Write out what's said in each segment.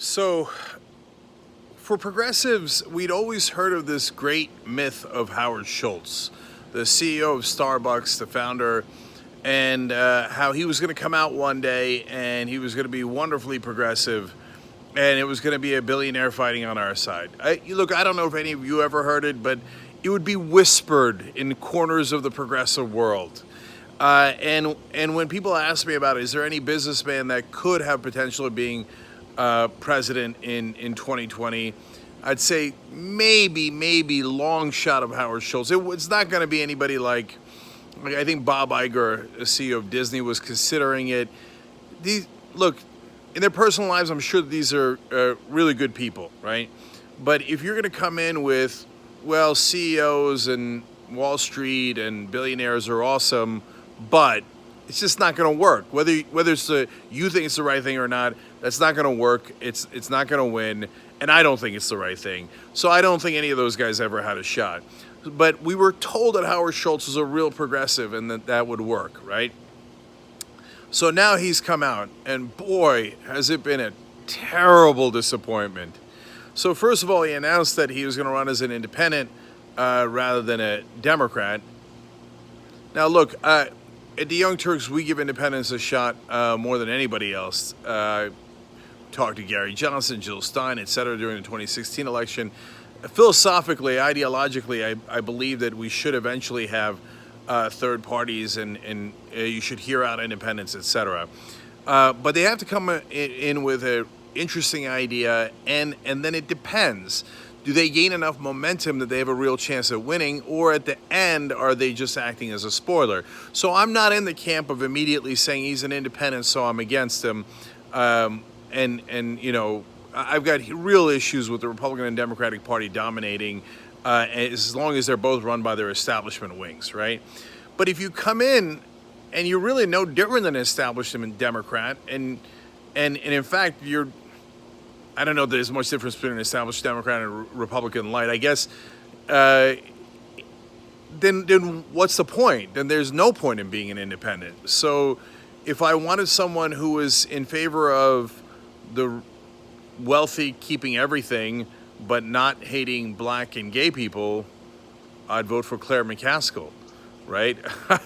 So, for progressives, we'd always heard of this great myth of Howard Schultz, the CEO of Starbucks, the founder, and how he was going to come out one day and he was going to be wonderfully progressive and it was going to be a billionaire fighting on our side. Look, I don't know if any of you ever heard it, but it would be whispered in corners of the progressive world. And when people ask me about it, is there any businessman that could have potential of being president in 2020? I'd say maybe long shot of Howard Schultz. It's not going to be anybody like I think Bob Iger, the CEO of Disney, was considering it. Look, in their personal lives, I'm sure these are really good people, right? But if you're going to come in with, well, CEOs and Wall Street and billionaires are awesome, but it's just not going to work. Whether it's you think it's the right thing or not, that's not going to work. It's not going to win, and I don't think it's the right thing. So I don't think any of those guys ever had a shot. But we were told that Howard Schultz was a real progressive and that would work, right? So now he's come out, and boy, has it been a terrible disappointment. So first of all, he announced that he was going to run as an independent rather than a Democrat. Now, look, at the Young Turks, we give independence a shot more than anybody else. Talked to Gary Johnson, Jill Stein, et cetera, during the 2016 election. Philosophically, ideologically, I believe that we should eventually have third parties and you should hear out independence, et cetera. But they have to come in with an interesting idea, and then it depends. Do they gain enough momentum that they have a real chance at winning, or at the end, are they just acting as a spoiler? So I'm not in the camp of immediately saying he's an independent, so I'm against him. And you know, I've got real issues with the Republican and Democratic Party dominating as long as they're both run by their establishment wings, right? But if you come in and you're really no different than an establishment Democrat, and in fact, I don't know if there's much difference between an established Democrat and a Republican light. I guess, then what's the point? Then there's no point in being an independent. So if I wanted someone who was in favor of the wealthy keeping everything but not hating black and gay people, I'd vote for Claire McCaskill, right?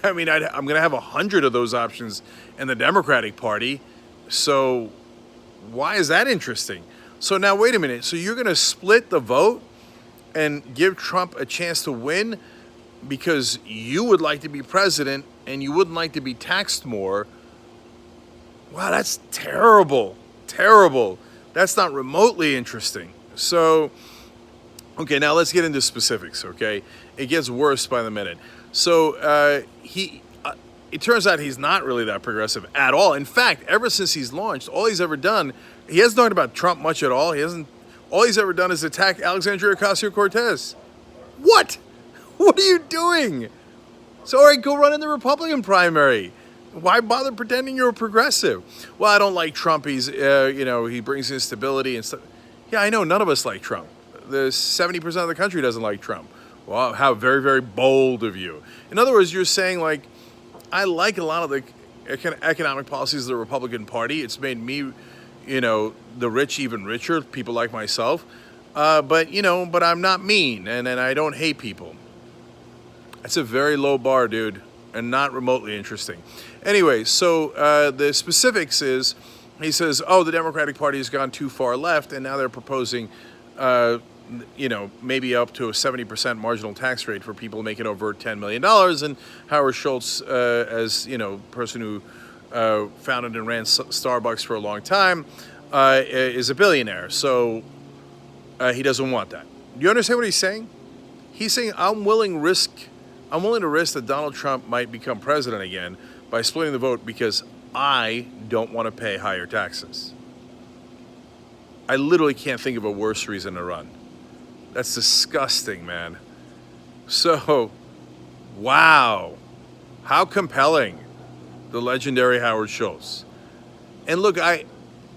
I mean, I'm going to have 100 of those options in the Democratic Party. So why is that interesting? So now, wait a minute. So you're going to split the vote and give Trump a chance to win because you would like to be president and you wouldn't like to be taxed more? Wow, that's terrible. Terrible. That's not remotely interesting. So, okay, now let's get into specifics, okay? It gets worse by the minute. So it turns out he's not really that progressive at all. In fact, ever since he's launched, all he's ever done, he hasn't talked about Trump much at all. All he's ever done is attack Alexandria Ocasio-Cortez. What? What are you doing? So, all right, go run in the Republican primary. Why bother pretending you're a progressive? Well, I don't like Trump. He's, he brings instability and stuff. Yeah, I know. None of us like Trump. The 70% of the country doesn't like Trump. Wow, how very, very bold of you. In other words, you're saying, like, I like a lot of the economic policies of the Republican Party. It's made me, the rich even richer, people like myself. But I'm not mean, and I don't hate people. That's a very low bar, dude, and not remotely interesting. Anyway, so the specifics is, he says, the Democratic Party has gone too far left, and now they're proposing, maybe up to a 70% marginal tax rate for people making over $10 million. And Howard Schultz, as, person who founded and ran Starbucks for a long time, is a billionaire. So he doesn't want that. Do you understand what he's saying? He's saying, I'm willing to risk that Donald Trump might become president again by splitting the vote because I don't want to pay higher taxes. I literally can't think of a worse reason to run. That's disgusting, man. So, wow. How compelling. The legendary Howard Schultz. And look, I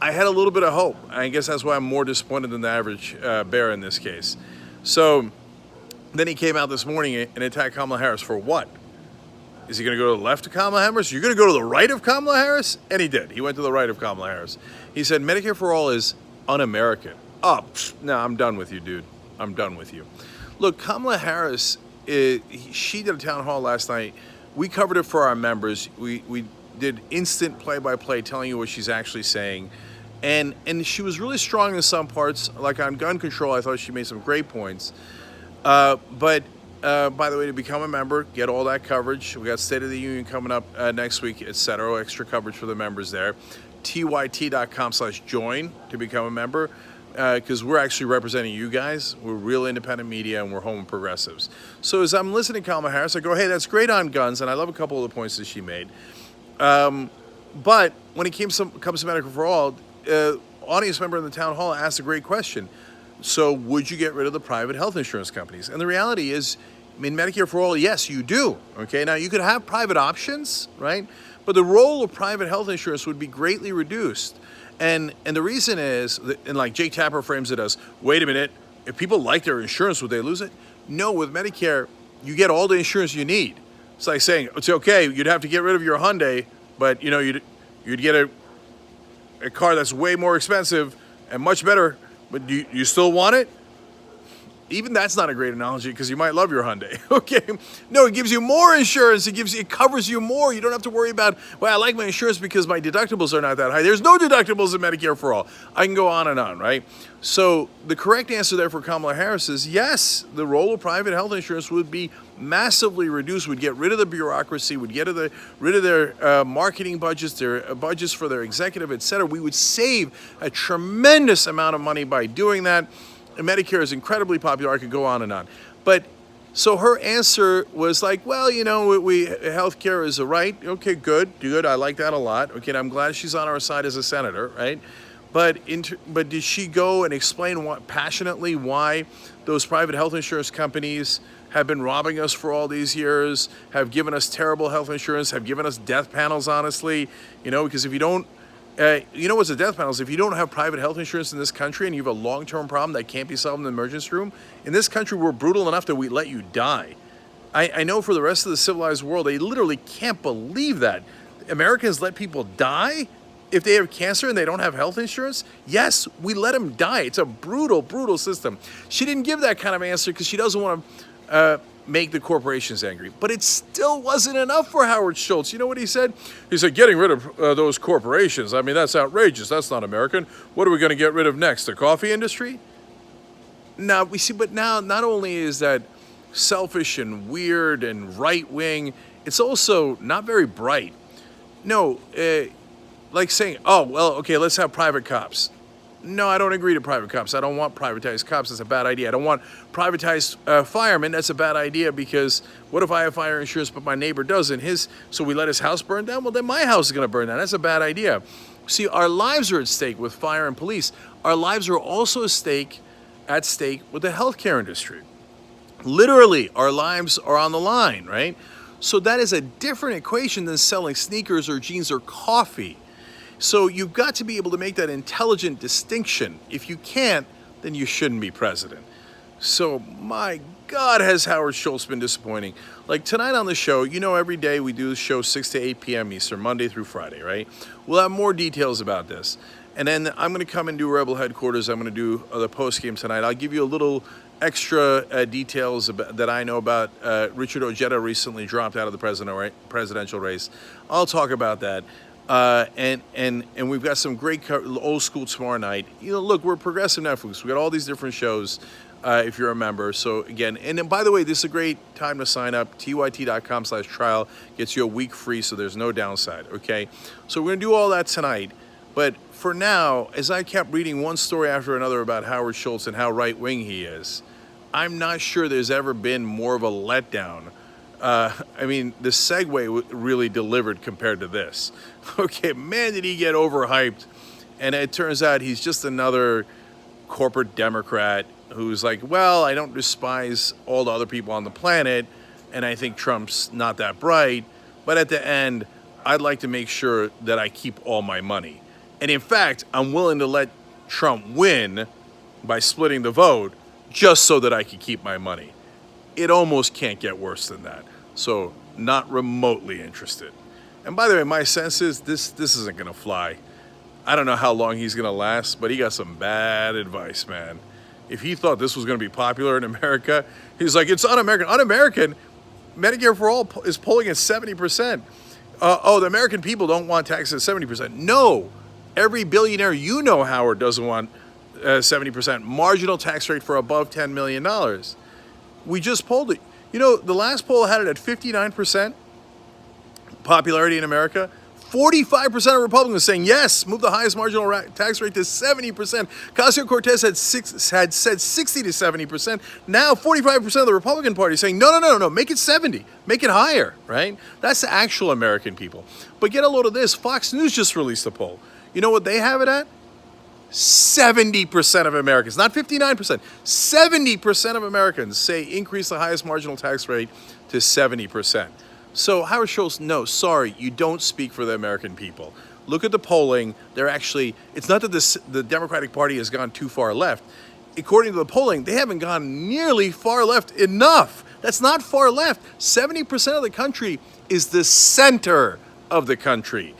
had a little bit of hope. I guess that's why I'm more disappointed than the average bear in this case. So, then he came out this morning and attacked Kamala Harris for what? Is he going to go to the left of Kamala Harris? You're going to go to the right of Kamala Harris? And he did. He went to the right of Kamala Harris. He said Medicare for All is un-American. Oh, no, I'm done with you, dude. I'm done with you. Look, Kamala Harris, she did a town hall last night. We covered it for our members. We did instant play-by-play telling you what she's actually saying. And she was really strong in some parts, like on gun control. I thought she made some great points. But by the way, to become a member, get all that coverage. We got State of the Union coming up next week, etc. Extra coverage for the members there. tyt.com/join to become a member, because we're actually representing you guys. We're real independent media, and we're home progressives. So as I'm listening to Kamala Harris, I go, hey, that's great on guns, and I love a couple of the points that she made. But when it comes to Medicare for All, audience member in the town hall asked a great question. So would you get rid of the private health insurance companies? And the reality is, in Medicare for All, yes, you do. Okay, now you could have private options, right? But the role of private health insurance would be greatly reduced. And the reason is, and like Jake Tapper frames it as, wait a minute, if people like their insurance, would they lose it? No, with Medicare, you get all the insurance you need. It's like saying, it's okay, you'd have to get rid of your Hyundai, but you know, you'd get a car that's way more expensive and much better, but you still want it? Even that's not a great analogy, because you might love your Hyundai. Okay, no, it gives you more insurance. It covers you more. You don't have to worry about, well, I like my insurance because my deductibles are not that high. There's no deductibles in Medicare for All. I can go on and on, right? So the correct answer there for Kamala Harris is yes, the role of private health insurance would be massively reduced. We'd get rid of the bureaucracy. We'd get rid of their marketing budgets, their budgets for their executive, et cetera. We would save a tremendous amount of money by doing that. And Medicare is incredibly popular. I could go on and on. But so her answer was like, well, you know, healthcare is a right. Okay, good. I like that a lot. Okay, and I'm glad she's on our side as a senator, right? But did she go and explain passionately why those private health insurance companies have been robbing us for all these years, have given us terrible health insurance, have given us death panels, honestly? You know, because if you don't, you know what's a death panel is? If you don't have private health insurance in this country and you have a long-term problem that can't be solved in the emergency room, in this country we're brutal enough that we let you die. I know for the rest of the civilized world, they literally can't believe that. Americans let people die if they have cancer and they don't have health insurance? Yes, we let them die. It's a brutal, brutal system. She didn't give that kind of answer because she doesn't want to make the corporations angry. But it still wasn't enough for Howard Schultz. You know what he said? He said, getting rid of those corporations, I mean, that's outrageous. That's not American. What are we going to get rid of next? The coffee industry? Now, we see, but now not only is that selfish and weird and right-wing, it's also not very bright. No, like saying, oh, well, okay, let's have private cops. No, I don't agree to private cops. I don't want privatized cops. That's a bad idea. I don't want privatized firemen. That's a bad idea, because what if I have fire insurance but my neighbor doesn't? So we let his house burn down? Well, then my house is going to burn down. That's a bad idea. See, our lives are at stake with fire and police. Our lives are also at stake with the healthcare industry. Literally, our lives are on the line, right? So that is a different equation than selling sneakers or jeans or coffee. So you've got to be able to make that intelligent distinction. If you can't, then you shouldn't be president. So my God, has Howard Schultz been disappointing. Like tonight on the show, you know, every day we do the show 6 to 8 p.m. Eastern, Monday through Friday, right? We'll have more details about this. And then I'm going to come and do Rebel Headquarters. I'm going to do the post-game tonight. I'll give you a little extra details that I know about. Richard Ojeda recently dropped out of the presidential race. I'll talk about that. And we've got some great old school tomorrow night. You know, look, we're Progressive Netflix. We've got all these different shows if you're a member. So again, and then by the way, this is a great time to sign up. tyt.com/trial gets you a week free, so there's no downside, okay? So we're going to do all that tonight. But for now, as I kept reading one story after another about Howard Schultz and how right-wing he is, I'm not sure there's ever been more of a letdown. I mean, the segue really delivered compared to this. Okay, man, did he get overhyped. And it turns out he's just another corporate Democrat who's like, well, I don't despise all the other people on the planet, and I think Trump's not that bright, but at the end, I'd like to make sure that I keep all my money. And in fact, I'm willing to let Trump win by splitting the vote just so that I can keep my money. It almost can't get worse than that. So not remotely interested. And by the way, my sense is this isn't going to fly. I don't know how long he's going to last, but he got some bad advice, man. If he thought this was going to be popular in America, he's like, it's un-American. Un-American, Medicare for All is polling at 70%. Oh, the American people don't want taxes at 70%. No, every billionaire you know, Howard, doesn't want 70% marginal tax rate for above $10 million. We just polled it. You know, the last poll had it at 59% popularity in America. 45% of Republicans saying yes, move the highest marginal tax rate to 70%. Ocasio-Cortez had said 60 to 70%. Now 45% of the Republican Party saying no, make it 70, make it higher, right? That's the actual American people. But get a load of this. Fox News just released a poll. You know what they have it at? 70% of Americans, not 59%, 70% of Americans say increase the highest marginal tax rate to 70%. So Howard Schultz, no, sorry, you don't speak for the American people. Look at the polling. They're actually, it's not that the Democratic Party has gone too far left. According to the polling, they haven't gone nearly far left enough. That's not far left. 70% of the country is the center of the country.